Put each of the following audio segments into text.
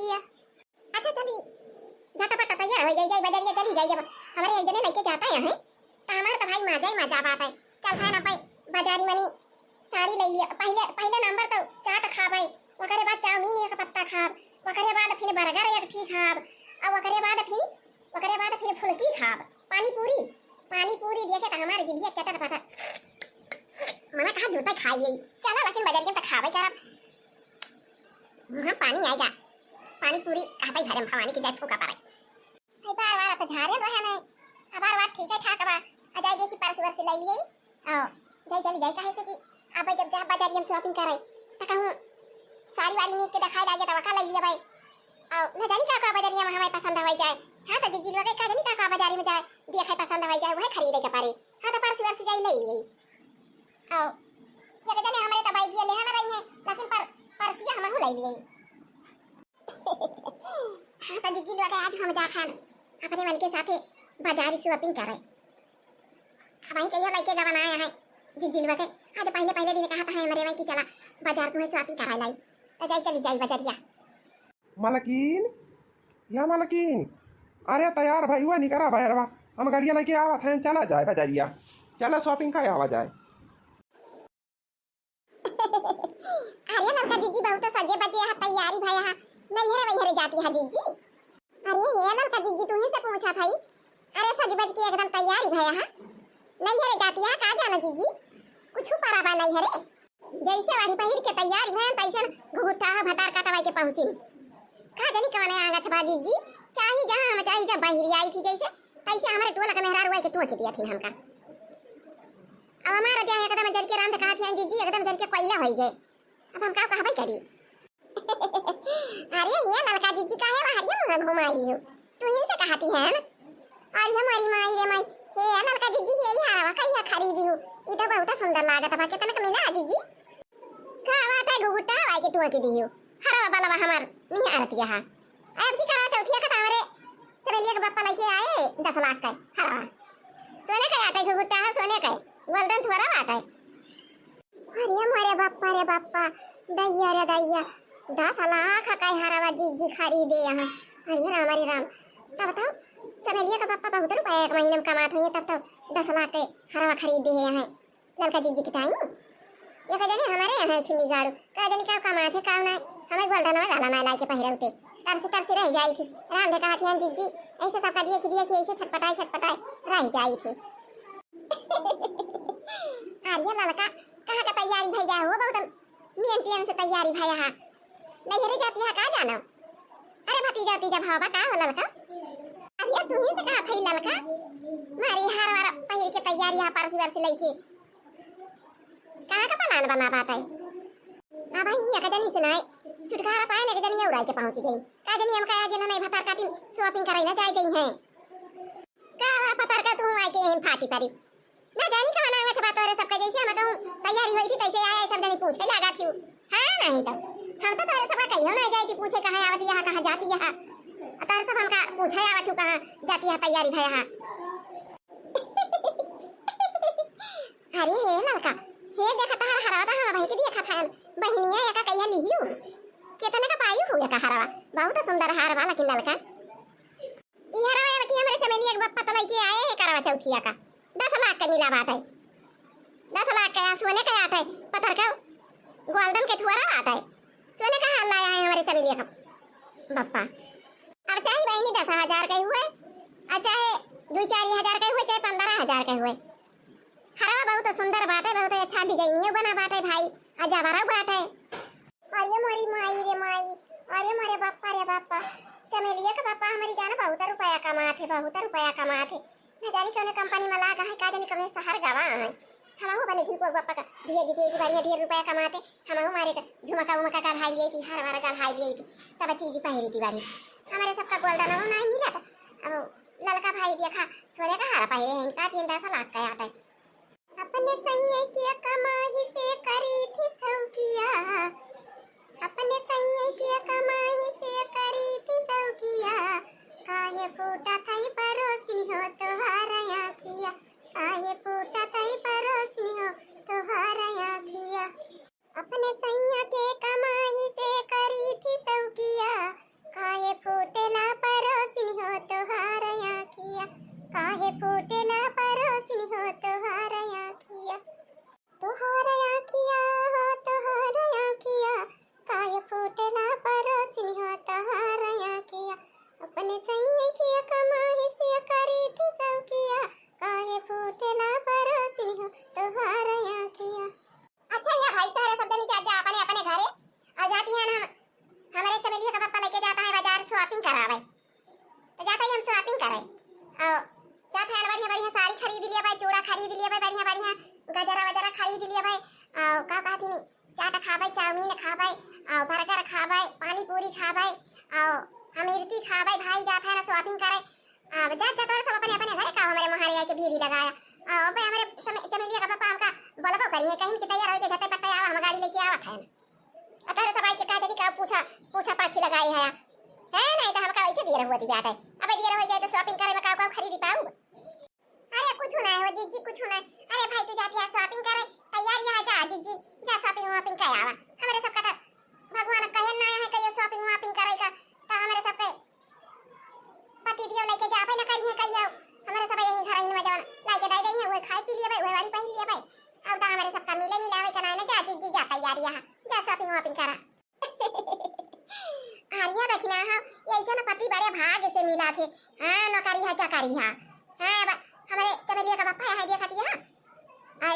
आखिया। अच्छा चली झटपट तैयार हो जाई बजरिया चली जाई। जब हमारे एक जने लेके जाता है तो हमारे तो भाई मजा बात है। चल भाई ना भाई बाजारी मनी साड़ी ले लिया। पहले पहले नंबर तो चाट खा भाई, ओकरे बाद चाउमीन एक पत्ता खा, ओकरे बाद फिर बर्गर एक ठी खा, और ओकरे बाद फिर फुलकी खा, पानी पूरी देखे तो हमारे जिभिया चटर पटर मना कहा जूता खा गई। चला लेकिन बजरिया तो खावे करब। मुंह पानी आएगा। पानी पूरी कहता ही भरम भवानी की जाय फूका पारे। भाई बार तो झारे रहे नहीं। बार ठीक है ठाक बा। अजाय देखी परस वर्ष ले लिए। आओ जाई चली जाई कहे से कि अब जब जा बाजारी हम शॉपिंग करे त कहूं साड़ी वाड़ी में के दिखाई लागे त वका ले लिया भाई। आओ न जानी का बाजारिया में हमें पसंद हो जाए। हां तो जिजी लगे का जानी का बाजारी में जाए देखे पसंद हो जाए वह खरीदे के पारे। हां तो परस वर्ष जाई ले गई। आओ ये जाने हमारे तो बाइक ले ना रही है लेकिन परसिया हम ले लिए। हां तो जिजी लगे आज हम जा खान अपने मन के साथे बाजारी शॉपिंग करे। भाई कहियो लइके जब बनाया है जिजिलवा के आज पहले दिन कहा था हमारे भाई की चला बाजार में शॉपिंग करा लाई तो जाई चली जाई बाजारिया। मालकिन या मालकिन अरे तैयार भाई हुआ नहीं करा भैरवा हम गाड़िया लेके आवत हैं। चला जाए बाजारिया चला शॉपिंग का आवा जाए। अरे लड़का दीदी बहुत सजे बजे है तैयारी भाई है नहीं है वही जाती है दीदी। अरे हे लड़का दीदी तू ही से पूछा भाई। अरे सज बज के एकदम तैयारी भाई है नहीं है जाती है का जाना दीदी कुछ पारा बा नहीं है रे। जैसे वाली पहिर के तैयारी है तैसे घुघुटा भतार काटवाई के पहुंची का जानी कौन आगा छबा दीदी चाही जहां हम चाही जब बाहरी आई थी जैसे तैसे हमारे टोला का मेहरार हुआ के टोक दिया थी हमका। अब हमारा जो एकदम जल के राम कहा थी दीदी एकदम जल के कोयला हो गए। अब हम का कहबे करी। अरे ये लड़का दीदी का है बाहर घुमाई हो तू ही से कहती है ना। अरे हमारी माई रे माई हे लड़का दीदी हे हारा कहिया खरीदी हो ई तो बहुत सुंदर लागत बा कितना का मिला दीदी का बात है घुघुटा वाई के टोक दी हो हरा बाला हमार नहीं आरती है। अब की करा चौथिया का हमारे चमेलिया के बापा लेके आए 10 लाख का हरा सोने का आटा घुघुटा है सोने का गोल्डन थोड़ा आटा है। अरे रे बापा दैया रे दैया 10 लाख का हरा दीदी खरीदे यहाँ। अरे राम तब बताओ चमेलिया का पापा बहुत रुपया एक महीने में कमाते हैं तब तो 10 लाख के हरवा खरीदे हैं लड़का दीदी के टाइम। ये का जाने हमारे यहाँ छिंडी गाड़ू का जाने क्या कमाते का ना हमें गोल्डन में गाला ना लाके पहिरते तरसे रह जाई थी। राम देखा थी दीदी ऐसे सबका दिए कि ऐसे छटपटाए रह जाई थी। अरे लड़का कहाँ का तैयारी भैया हो बहुत मेहनती से तैयारी भैया है नहीं हरे जाती है का जानो। अरे भतीजा भावा का हो लड़का। अरे तू ही से कहा था लड़का मारी हार वाला पहिर के तैयारी है परस वर्ष लेके कहाँ का प्लान बना पाता है। अब भाई ये कजनी सुनाए छुटकारा पाए ना कजनी उड़ाई के पहुंच गई का जनी हम कहा जन नहीं भतार का शॉपिंग कराई ना जाए गई है का भतार का तू आके हम फाटी परी ना जानी का ना अच्छा बात है सबका जैसे हम कहूं तैयारी हुई थी तैसे आया सब जनी पूछे लगा थी। हां नहीं तो हम तो तोरे सबका कहियो ना जाए कि पूछे कहां आवत यहां कहां जाती है तार सब हमका पूछा आवत तू कहां जाती है तैयारी भैया है। अरे हे लड़का हे देखा था हरवा था भाई के देखा था बहनिया या का कहिया लिहियो कितना का पाई हो या का हरवा बहुत सुंदर हरवा लेकिन लड़का ई हरवा कि हमारे चमेली एक पत्ता लेके आए करवा चौथिया का 10 लाख का मिला बात है 10 लाख का सोने का आता है पत्थर का गोल्डन के थुआरा आता है सोने का हाल लाया है हमारे चमेली का बप्पा। अब चाहे बहनी 10,000 का हुए चाहे 2-4 हज़ार का हुए चाहे 15,000 का हुए हरवा बहुत सुंदर बात है बहुत अच्छा डिजाइन बना बात है भाई अजा बड़ा बात है। अरे मोरी माई रे माई अरे मोरे बापा चमेलिया का पापा हमारी जाना बहुत रुपया कमाते न जानी कौन कंपनी में लगा है का जानी कौन शहर गवा है हम बने जिनको पापा का दिए बारी ढेर रुपया कमाते हम मारे का झुमका का हाई लिए थी हर वाला हाई लिए थी सब चीज पहरी थी बारी हमारे सबका गोल्डन हो नहीं मिला था। अब लड़का भाई देखा छोरे का हारा पहरे हैं इनका 10 लाख का आता है। अपने संगे की कमाई से करी थी सौकिया अपने संगे की कमाई से करी थी सौकिया काहे फूटा थई परोसी हो तोहारा आँखिया काहे फूटा थई परोसी हो तोहारा आँखिया अपने संगे के कमाई से करी थी सौकिया शॉपिंग करावे। तो जाता ही हम शॉपिंग करे और जाता है बढ़िया बढ़िया साड़ी खरीद लिया भाई, चूड़ा खरीद लिया भाई, बढ़िया बढ़िया गजरा वजरा खरीद लिया भाई। का कहती नहीं चाट खावे, चाउमीन खावे, बर्गर खावे, पानी पूरी खावे और अमृति खावे भाई। जाता है ना शॉपिंग करे। जात जाता है सब अपने अपने घर का हमारे महारे आके भीड़ लगाया। अब भाई हमारे चमेलिया का पापा हमका बोलबो करिए कहीं कि तैयार होके झटे पट्टे आवा, हम गाड़ी लेके आवत है। अतरे सब आई के कहा का पूछा पाछी लगाई है नहीं तो हमका वैसे दिए हुआ थी बात है। अब दिए हो जाए तो शॉपिंग करे में का खरीदी पाऊं। अरे कुछ ना है वो जीजी, कुछ ना। अरे भाई तू जाती है शॉपिंग करे, तैयार यहाँ जा जीजी, जा शॉपिंग वॉपिंग कर आवा। हमारे सब का भगवान कहे ना है कहियो शॉपिंग वॉपिंग करेगा तो हमारे सब के पति दियो लेके जा भाई ना करिए कहियो। हमारे सब यही घर इन में जवन लाके दे देंगे वो खाई पी लिए भाई, वो वाली पहन लिए भाई। अब तो हमारे सब का मिले मिला है करना जा जीजी, जा तैयार यहाँ जा शॉपिंग वॉपिंग करा। आरिया रखना है ये ऐसा ना पति बड़े भाग से मिला थे। हां नौकरी है चाकरी है। हां हमारे चमेलिया का पापा है देखा दिया।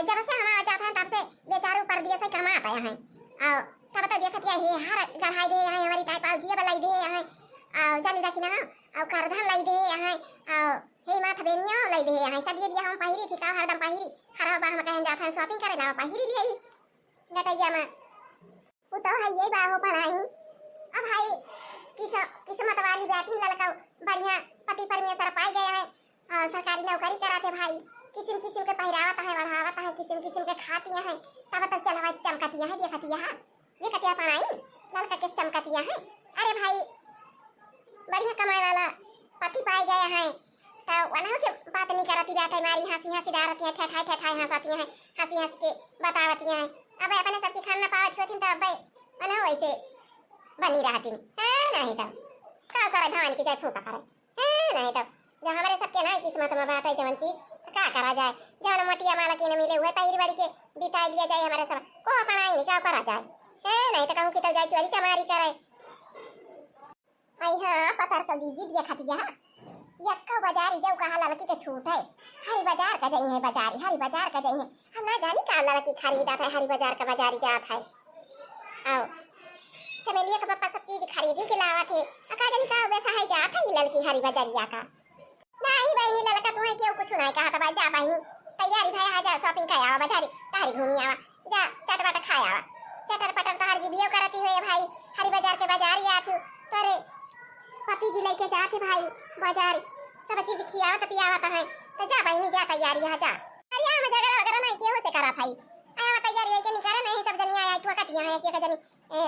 जब से हम आ जाते हैं तब से बेचारू पर दिए से कमाता है और तब तो देखत है हर गढ़ाई दे है हमारी टाइप आउ जिया बलाई दे है और जानी रखना और करधन लाई दे है और हे माथ बेनिया लाई दे है। सब ये दिया हम पहिरी थी का हरदम पहिरी खराब बा हम कहीं जाते हैं शॉपिंग करे ला पहिरी लिए ही गटैया में वो तो है ये बा हो पढ़ाई। अब भाई किस्मत वाली बैठी लड़का बढ़िया पति परमेश्वर पाई गया है और सरकारी नौकरी कराते भाई। किस्म किस्म के पहरावत है, बढ़ावत है, किस्म किस्म के खाती है तब तो चला भाई चमकती है देखती है पढ़ाई लड़का के चमकती है। अरे भाई बढ़िया कमाए वाला पति पाए गए हैं तो वनाओ के बात नहीं करती बैठे मारी हंसी हंसी डालती है ठठाई हंसाती है हंसी हंस के बतावती है। अब अपने सबकी खाना पावत होती तो अब वनाओ ऐसे बनी रहती नहीं तो का करे धान की जाए फूका करे नहीं तो जो हमारे सबके नहीं किस्मत में बात है जवन चीज का करा जाए जवन मोटिया माला की न मिले हुए पैर बड़ी के बिताई लिया जाए हमारे सब को पढ़ाई क्या करा जाए नहीं तो कहूँ कि तो जाए चोरी चमारी करे। आई हाँ पतर तो जीजी दिया खाती है यक्का बाजारी जाऊ कहा लड़की के छूट है हरी बाजार का जाई है बाजारी हरी बाजार का जाई है हम ना जानी का लड़की खरीदा था हरी बाजार का बाजारी जात है। आओ चमेलिया का पापा सब चीज खरीदी के लावा थे अकादमी का वैसा है जात है लड़की हरी बाजारिया का नहीं बहनी लड़का तुम्हें क्यों कुछ नहीं कहा था भाई जा बहनी तैयारी भाई आ जा शॉपिंग कर आवा बाजारी तारी घूम आवा जा चटपट खा आवा चटर पटर तो हर जी बियो करती हुई भाई हरी बाजार के बाजार या तू तोरे पति जी लेके जाते भाई बाजार सब चीज खियावत पियावत है तो जा बहनी जा तैयारी है जा। अरे हम जगह वगैरह नहीं के होते करा भाई आया तैयारी है के नहीं करे नहीं सब जनिया आया तू कटिया है के जनी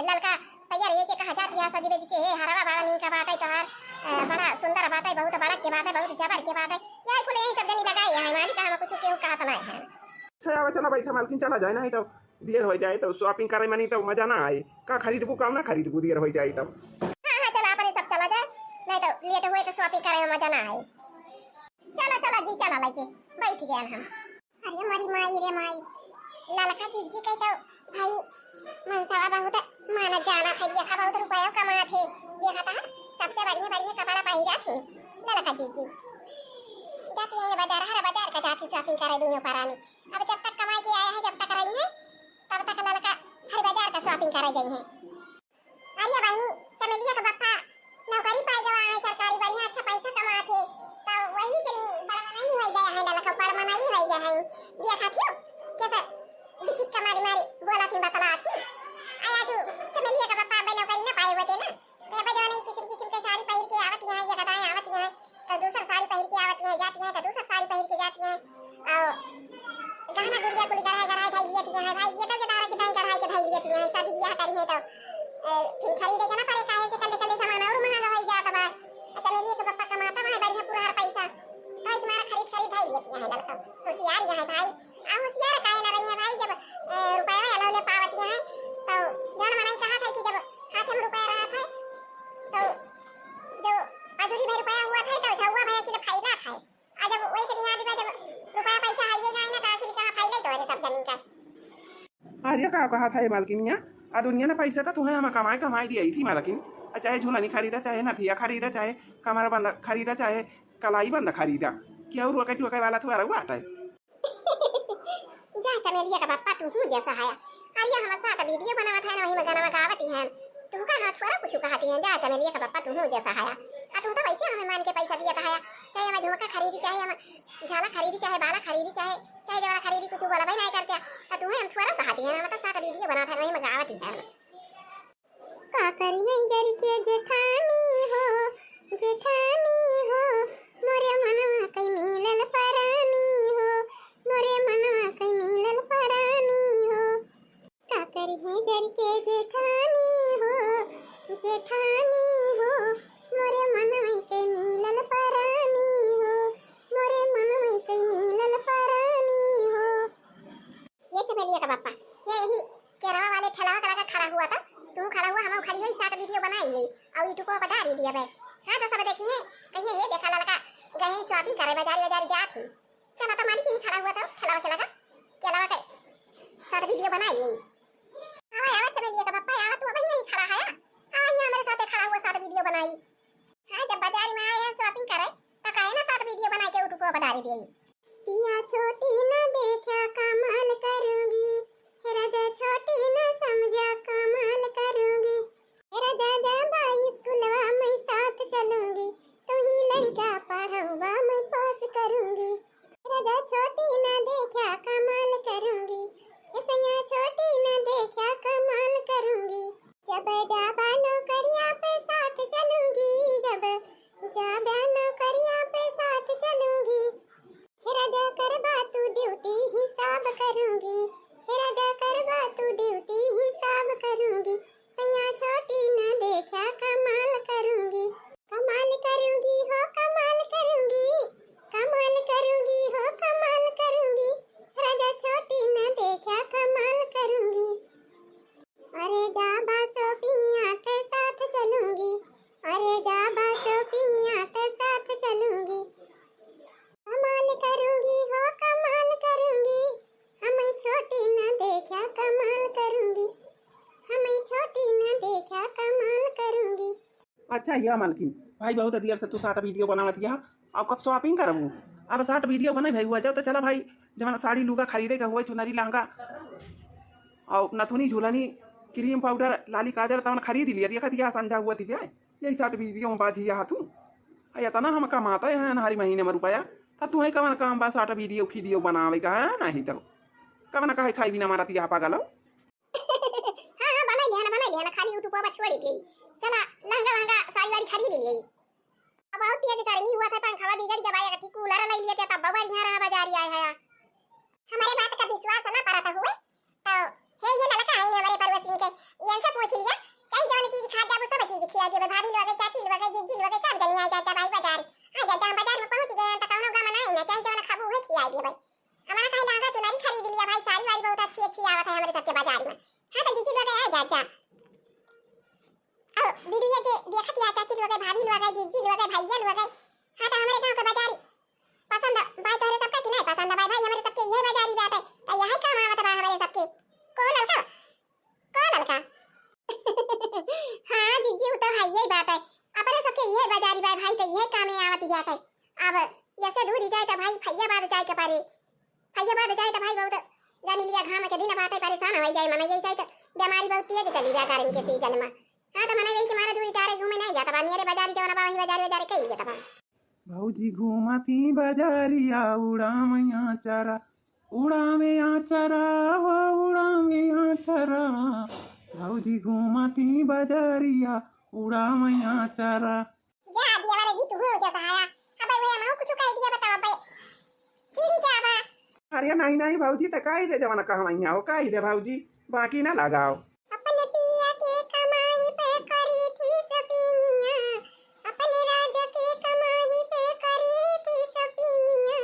लड़का तैयारी है के कहा जाती है सजी बेजी के हरवा बड़ा नी का बात है तो बड़ा सुंदर बात है बहुत बड़ा के बात है बहुत जबर के बात है यही कुल यही सब जनी लगाई है मालिक हम कुछ के कहा तो नहीं है। चला बैठा मालकिन चला जाए नहीं तो देर हो जाए तो शॉपिंग करे में नहीं तो मजा ना आए का खरीदबू काम ना खरीदबू देर हो जाए तब। हां चला अपने सब चला जाए नहीं तो लेट हुए तो शॉपिंग करे में मजा ना आए। चला जी चला लेके बैठ गए हम। अरे हमारी माई रे माई लड़का जीजी के तो भाई मनसावा बहुत माना जाना था देखा बहुत रुपया कमा थे देखा था सबसे बढ़िया बढ़िया कपड़ा पहिरा थे लड़का जीजी जाती है बाजार हर बाजार का जाती शॉपिंग करे दुनिया परानी। अब जब तक कमाई के आया है जब तक रहेंगे तब तक लड़का हर बाजार का शॉपिंग करे गई है। अरे बहनी चमेलिया का बापा नौकरी पाई गवा है सरकारी बढ़िया अच्छा पैसा कमा थे तो वही से बड़ा नहीं हो गया है लड़का पर मनाई हो गया है देखा थियो कैसे बिचिक कमारी मारी बोला थी बतला थी आया जो चमेलिया का बापा बे नौकरी ना पाए हुए थे ना तो अब जो नहीं किसी किसी के साड़ी पहन के आवत है ये कटाए आवत है तो दूसरा साड़ी पहन के आवत है जाती है तो दूसरा साड़ी पहन के जाती है और गहना गुड़िया कुड़ी गढ़ाई ढाई लेती है भाई ये तो जदारा की गढ़ाई के ढाई लेती है शादी ब्याह करी है तो फिर खरीदेगा ना पड़े काहे से कल सामान और महंगा हो जाता बा। चमेलिया के पापा कमाता है बढ़िया पूरा हर पैसा भाई तुम्हारा खरीद भाई लेती है लड़का होशियार है भाई आ होशियार काहे ना रही है भाई जब रुपया वाला ले पावती है तो जान मनाई कहा था कि जब हाथ में रुपया रहा था तो जो अधूरी में रुपया हुआ था तो हुआ भैया की फायदा था आज जब वही करी आज जब रुपया पैसा है ये जाए ना तो आखिर कहां फायदा तो है सब जमीन का। अरे का कहा था ये मालकिनिया आ दुनिया ने पैसा तो तुम्हें हम कमाई दी थी मालकिन चाहे झूला नहीं खरीदा चाहे नथिया खरीदा चाहे कमर बंद खरीदा चाहे कलाई बंद खरीदा क्या और टुके वाला थोड़ा हुआ है। जा चमेलिया का पापा तू जैसा है अरे हम साथ वीडियो बनावा था वही में गाना गावती है तू का हाथ फरा कुछ कहती है जा चमेलिया का पप्पा तू हो जैसा हाया आ तू तो वैसे हमें मान के पैसा दिया था हाया चाहे हमें झुमका खरीदी चाहे हम झाला खरीदी चाहे बाला खरीदी चाहे जरा खरीदी कुछ बोला भाई नहीं करते आ तू हम थोड़ा कहती है हम तो साथ वीडियो बना था नहीं मगावत है का करी नहीं जरी के जेठानी हो मोरे मनवा कई मिलल परानी हो मोरे मनवा कई मिलल परानी हो का करी है जरी के जेठानी हो मोरे मनवा कई मिलल परानी हो मोरे मनवा कई मिलल परानी हो। ये चमेलिया का पापा यही केरवा वाले ठेलावा करा का खड़ा हुआ था तू खड़ा हुआ हम खड़ी हुई साथ वीडियो बनाई गई और यूट्यूब पर बता दिया भाई हां तो सब देखिए कहिए ये देखा लड़का गए शॉपिंग करे बाजार जा थी चला तो मालिक ही खड़ा हुआ था ठेलावा चला का साथ वीडियो बनाई गई आवा चमेलिया का पापा आवा तू अभी नहीं खड़ा है आवा यहां मेरे साथ खड़ा हुआ साथ वीडियो बनाई हां जब बाजार में आए हैं शॉपिंग करे तो काहे ना साथ वीडियो बना के यूट्यूब पर बता दी पिया छोटी ना देखा कमाल करूंगी राजा छोटी ना समझा कमाल करूंगी राजा जा भाई स्कूलवा मैं साथ चलूंगी तू ही लड़का पढ़ाऊंगा मैं पास करूंगी राजा छोटी ना देखा कमाल करूंगी सैया छोटी ना देखा कमाल करूंगी जब जाबा नौकरिया पे साथ चलूंगी जब जाबा नौकरिया पे साथ चलूंगी राजा करबा तू ड्यूटी हिसाब करूंगी राजा करबा तू ड्यूटी हिसाब करूंगी सैया छोटी ना देखा कमाल करूंगी हो कमाल करूंगी हो कमाल करूंगी राजा छोटी ना देखा कमाल करूंगी अरे जाबा शॉपिंग आटे साथ चलूंगी अरे जाबा शॉपिंग आटे साथ चलूंगी कमाल करूंगी हो कमाल करूंगी हमें छोटी ना देखा कमाल करूंगी हमें छोटी ना देखा कमाल करूंगी। अच्छा ये मालकिन भाई बहुत देर से तू साठ वीडियो बनावत या अब कब शॉपिंग करबू अब साठ वीडियो बने भाई हुआ जाओ तो चला भाई जब साड़ी लुगा खरीदे का हुआ चुनरी लहंगा और नथुनी झूलनी क्रीम पाउडर लाली काजल तमन खरीद लिया देखा दिया संजा हुआ थी यही साठ वीडियो में बाजी यहाँ तू या तना हम कमाता है हरी महीने में रुपया तो तुम्हें कवन काम बस साठ वीडियो बनावे का है नहीं तो कवन कहे खाई बिना मारा तिया पागल हो हां बना लिया खाली यूट्यूब पर छोड़ दी चला लहंगा साड़ी वाली खरीद ली अब बहुत तेज गर्मी हुआ था पंखा बिगड़ गया भाई ठीक कूलर ले लिया था तब बढ़िया रहा बाजार आया है हमारे बात का विश्वास ना पड़ा था हुए तो हे ये लड़का है हमारे परवसिन के ये सब पूछ लिया कई जौन चीज खा जा वो सब चीज खिया दे भाभी लोग चाची लोग जीजी लोग सब जन आ जाता भाई बाजार आ जाता बाजार में पहुंच गए तो कौनो गामा नहीं ना चाहे जौन खाबू है खिया दे भाई हमारा कहीं लहंगा चुनरी खरीद लिया भाई साड़ी वाली बहुत अच्छी आवत है हमारे सबके बाजार में हां तो जीजी लोग आ जाता अब वीडियो जे देखत या चाची लोग भाभी लोग जीजी लोग भैया लोग हां तो हमारे गांव का बाजार पसंद भाई तोरे सबका कि नहीं पसंद भाई भाई हमारे सबके ये बाजारी बात है तो यही काम आवत है हमारे सबके कौन लड़का हां जीजी वो तो भाई यही बात है अपने सबके ये बाजारी भाई तो यही काम है आवत जाता है अब ऐसे दूर जाए तो भाई फैयाबाद जाए के पारे फैयाबाद जाए तो भाई बहुत जानी लिया घाम के दिन बाटे परेशान हो जाए मने जाए तो बीमारी बहुत तेज चली जा गर्मी के सीजन में हां तो मने गई कि मारा दूरी टारे घूमे नहीं जाता बा मेरे बाजार जवना बा वही बाजार कहीं जाता बा भौजी घूमती बाजारिया उड़ामया चरा उड़ामया चरा हो उड़ामया चरा भौजी घूमती बाजारिया उड़ामया चरा जा दिया वाले जी तू हो जाता है अब वो हम कुछ कह दिया बताओ भाई सीधी क्या बा अरे नहीं भौजी तो काई दे जवाना कहवैया हो काई दे भौजी बाकी ना लगाओ अपने पिया के कमाई पे करी थी सपीनिया अपने राजा के कमाई पे करी थी सपीनिया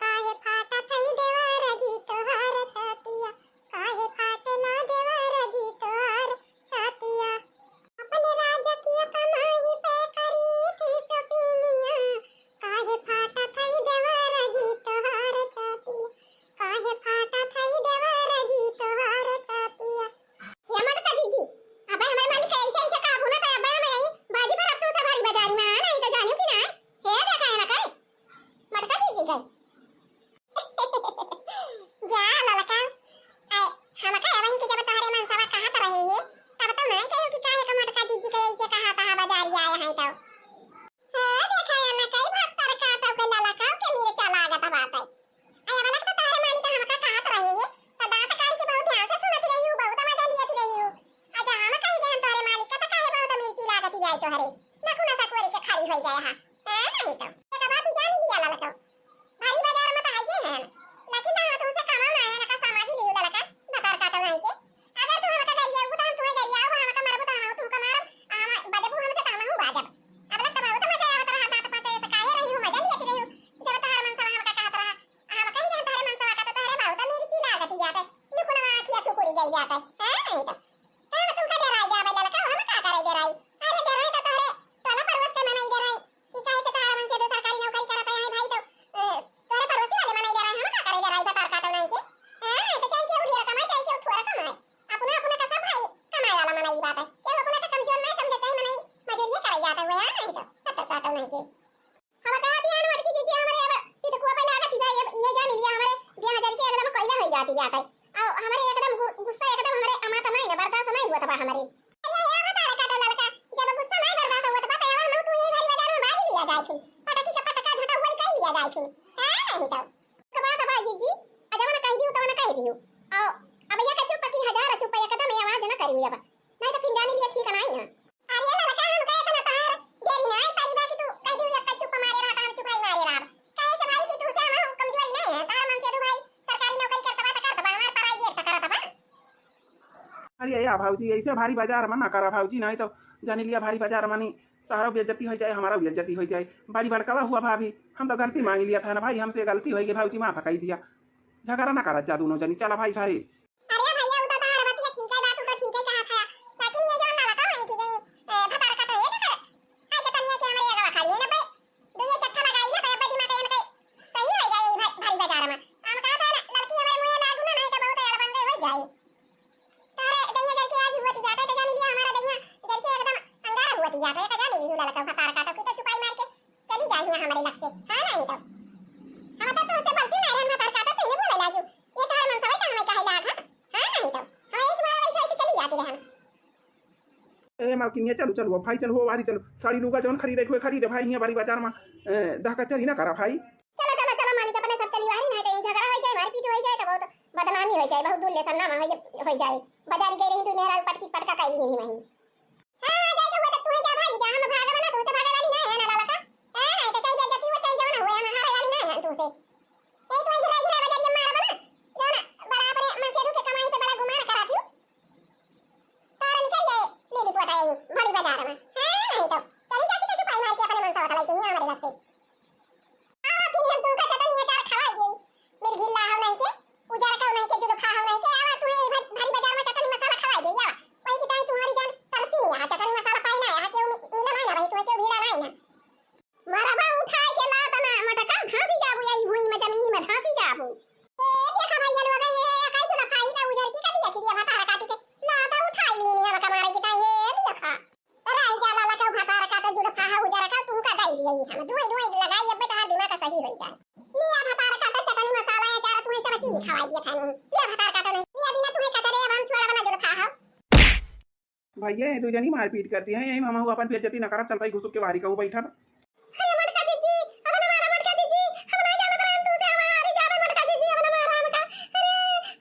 काहे फाटा थई देवारा जी तोहार छातिया काहे फाटला देवारा जी तोहार छातिया अपने राजा के कमाई पे करी थी सपीनिया काहे फाटा थई देवारा जी तोहार छातिया काहे फाटा थई देवारा जी तोहार छातिया ये ना सकोरी के खाली हो जाए हां नहीं तो एक बात ही जानी लिया ललका भारी बाजार में तो है ये है लेकिन ना तो उसे कमाना है ना का समाज ही लियो ललका बता काटो नहीं के अगर तू हमका गरिया वो तो हम तुम्हें गरिया वो हमका मारबो तो हम तुमका मारब बदबू हमसे काम हूं बाजब अब लगता बहुत मजा आवत रहा हाथ पाते ऐसे काहे रही हूं मजा लेती रही हूं जब तार मन सवा हमका कहत रहा हम कहीं नहीं तारे मन सवा का तो तारे बहुत मेरी ची लागत जाते नुकुना आखिया सुकुरी गई जाते हैं नहीं तो हम तुमका डराई जाबे ललका हम का करे डराई अरे डराई तो तोरे तोला परवस के मनाई डराई कि काहे से तार मन से तो सरकारी नौकरी करता है भाई तो तोरे परवसी वाले मनाई डराई हम का करे डराई बता काटो नहीं के हैं तो चाहिए उड़िया कमाई चाहिए थोड़ा कमाई अपने अपने का सब भाई कमाई वाला मनाई बात है क्या अपने का कमजोर नहीं समझते हैं मनाई मजूरी करे जाता हुआ नहीं तो बता काटो नहीं के हम कहा ध्यान मत कीजिए हमारे अब ये तो कोपा लागत है ये जान लिया हमारे 2000 के एकदम कोयला हो जाती जाता है और हमारे एकदम गुस्सा एकदम हमारे अमाता नहीं ना बर्दाश्त नहीं हुआ था हमारे अरे ये बता काटो ललका जब गुस्सा नहीं बर्दाश्त हुआ तो पता है हम तू ये भारी बाजार में बाजी लिया जाए थी पटाकी का पटका झटा हुआ कहीं लिया जाए थी नहीं तो कबा कबा जी अजब ना कह दियो तो ना कह दियो और अब ये कच्चू पकी 1000 चुप एकदम आवाज ना करियो अब नहीं तो फिर जाने लिए ठीक नहीं ना अरे ललका हम कहे तो ना तार देरी नहीं परी बाकी तू कह दियो एक चुप मारे रहा हम चुप नहीं मारे रहा कहे से भाई कि तू से हम कमजोरी नहीं है तार मन से तू भाई सरकारी नौकरी करता हमार प्राइवेट करता बा अरे या भाऊजी ऐसे भारी बाजार में ना करा भाऊजी नहीं तो जाने लिया भारी बाजार मानी तारा बेइज्जती हो जाए हमारा बेइज्जती हो जाए बड़ी भड़कावा हुआ भाभी हम तो गलती मांग लिया था ना भाई हमसे गलती हो गई भाऊजी माफ कर दिया झगड़ा ना करा जा दोनों जनी चला भाई घरे अरे भैया उता तार बतिया ठीक है बात तो ठीक है कहा था लेकिन ये जो ना लगा है कि गई भतार का तो ये कर आई के तनिया के हमारे आगे खाली है ना भाई दो ये चट्टा लगाई ना तो बड़ी मां के सही हो जाए भारी बाजार में हम कहा था लड़की हमारे मुंह लागू ना नहीं तो बहुत यार बंदे हो जाए तारे दैया जर के आज होती जाता तो जानी लिया हमारा दैया जर के एकदम अंगारा होती जाता है का जानी लियो लड़का भतार का तो की तो चुपाई मार के चली जाए हमारे लग से हां नहीं तो हम तो से बोलती नहीं रहन भतार का तो ये बोले लागू ये तार मन सवाई तो हमें कहे लाग हां नहीं तो हम एक बार वैसे ऐसे चली जाती रहन ए मालकिन ये चलो चलो भाई चलो हो वारी चलो साड़ी लूगा जौन खरीदे भाई यहाँ बारी बाजार में दहका चली ना करा भाई चलो मालिक अपने सब चली वाली नहीं तो झगड़ा हो जाए मारपीट हो जाए तो बहुत बदनामी हो जाए बहुत दूर ले सन्ना हो जाए बाजार गई रही तू मेरा पटकी पटका काई नहीं नहीं हां जाए तो हुआ तो तू जा भागी जा हम भागा बना तू से भागा वाली नहीं है ना ललका हां नहीं तो चाहिए बेइज्जती हो चाहिए जवाना हुआ हम हारे वाली नहीं है तू से ए तू गिरा गिरा बाजार में मार बना जाना बड़ा अपने मन से के कमाई पे बड़ा घुमा कराती हूं तारा निकल गए ले दी पटाई बड़ी बाजार में हां नहीं तो चली जाती तो चुपाई मार के अपने मन से वाला चाहिए हमारे लग से मेरी गिल्ला हो नहीं के उजार का नहीं के जो खा हो नहीं के आवा तू ये भारी बाजार में चटनी मसाला खवा दे या वही की ताई तुम्हारी जान तरसी नहीं आ चटनी मसाला पाई ना आ के मिला नहीं ना भाई तुम्हें के भीड़ा नहीं ना मारा बा उठाए के लात ना मटका घासी जाबू यही भूई में जमीन में घासी जाबू ए देखा भाई ये लोग ये काई तो ना खाई ना उजार की कदी चिड़िया भाता काटी के लात उठाई ली नहीं लका मारे की ताई ये देखा अरे आई जाला लका भाता काटा जो खा हो उजार का तू का दाई यही हम दुई दुई लगाई अब बेटा दिमाग का सही हो जाए लिया भतार काटा चटनी मसाला है चार तुम्हें सब चीज खवाई दिया था नहीं लिया भतार काटा नहीं लिया बिना तुम्हें कतरे अब हम छोड़ा बना जो खा हो भैया ये दो जनी मारपीट करती है यही मामा हुआ अपन बेइज्जती ना करब चलता ही घुसुक के बाहरी कहूं बैठा अरे मटका दीदी अब ना मारा मटका दीदी हम ना जाना बरान तू से हमारे जावे मटका दीदी अब ना मारा हमका अरे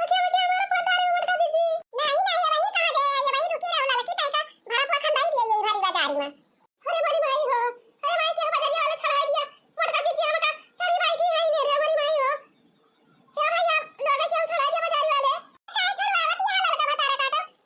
ओके हमारा पता रे मटका दीदी नहीं नहीं ये भाई कहां गए ये भाई रुकी रहो लड़की ताई का भारत में खंडाई दिए ये भारी बाजार में अरे बड़ी भाई हो अरे भाई के बाजार वाले छड़ा दिया मटका दीदी हमका चली भाई की है मेरे हमारी भाई हो क्या भाई आप लोग क्यों छड़ा दिया बाजार वाले काय छड़वावत यहां लड़का बता रहा काटो ले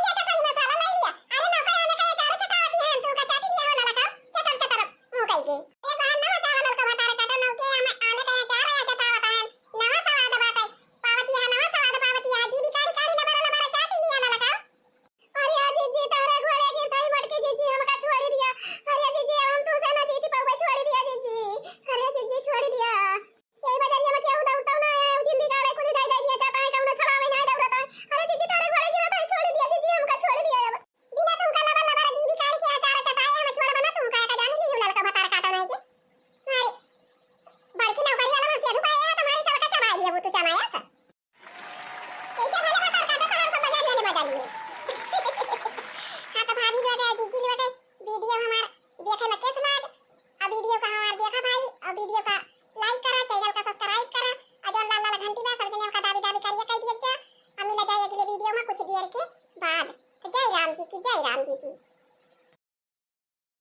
लिया चटनी मसाला ले लिया अरे नौकर आने का चार चटाती है तू का चाटी लिया हो लड़का चटर चटर मुंह कह के ये बाहर ना बता लड़का बता रहा काटो नौके हमें आने का चार या चटावता है नवा सवाद बात है पावती है नवा सवाद पावती है जी बिकारी काली लबरा चाटी लिया लड़का अरे आजी जी तारे घोड़े की भाई मटके जी हमका छोड़ दिया अरे जी हम तू से ना जीती पावे छोड़ दिया जी अरे जी छोड़ दिया यही बाजार में क्या उड़ा उठाना है जिंदगी का कुछ जाय जाय दिया जाता है कौन छड़ावे नहीं दौड़ता है अरे जी तारे घोड़े की भाई छोड़ दिया जी हमका छोड़ दिया अब बिना तुमका लबरा जी बिकारी की आचार चटाए हम छोड़ बना तुमका का जानी लियो लड़का भतार काटा नहीं के अरे बड़की नौकरी वाला मन से धुपाया है तुम्हारी चलका चबा दिया वो तो चमाया सा कैसे वाला भतार काटा तो हम बाजार लेने बाजार लिए हां तो भाभी लोग है जीजी लोग है वीडियो हमार देखे में कैसा लगा अब वीडियो का हमार देखा भाई अब वीडियो का लाइक करा चैनल का सब्सक्राइब करा अजन लाल लाल घंटी में सब जने का दाबी दाबी करिए कह दिया हम मिला जाए अगले वीडियो में कुछ देर के बाद जय राम जी की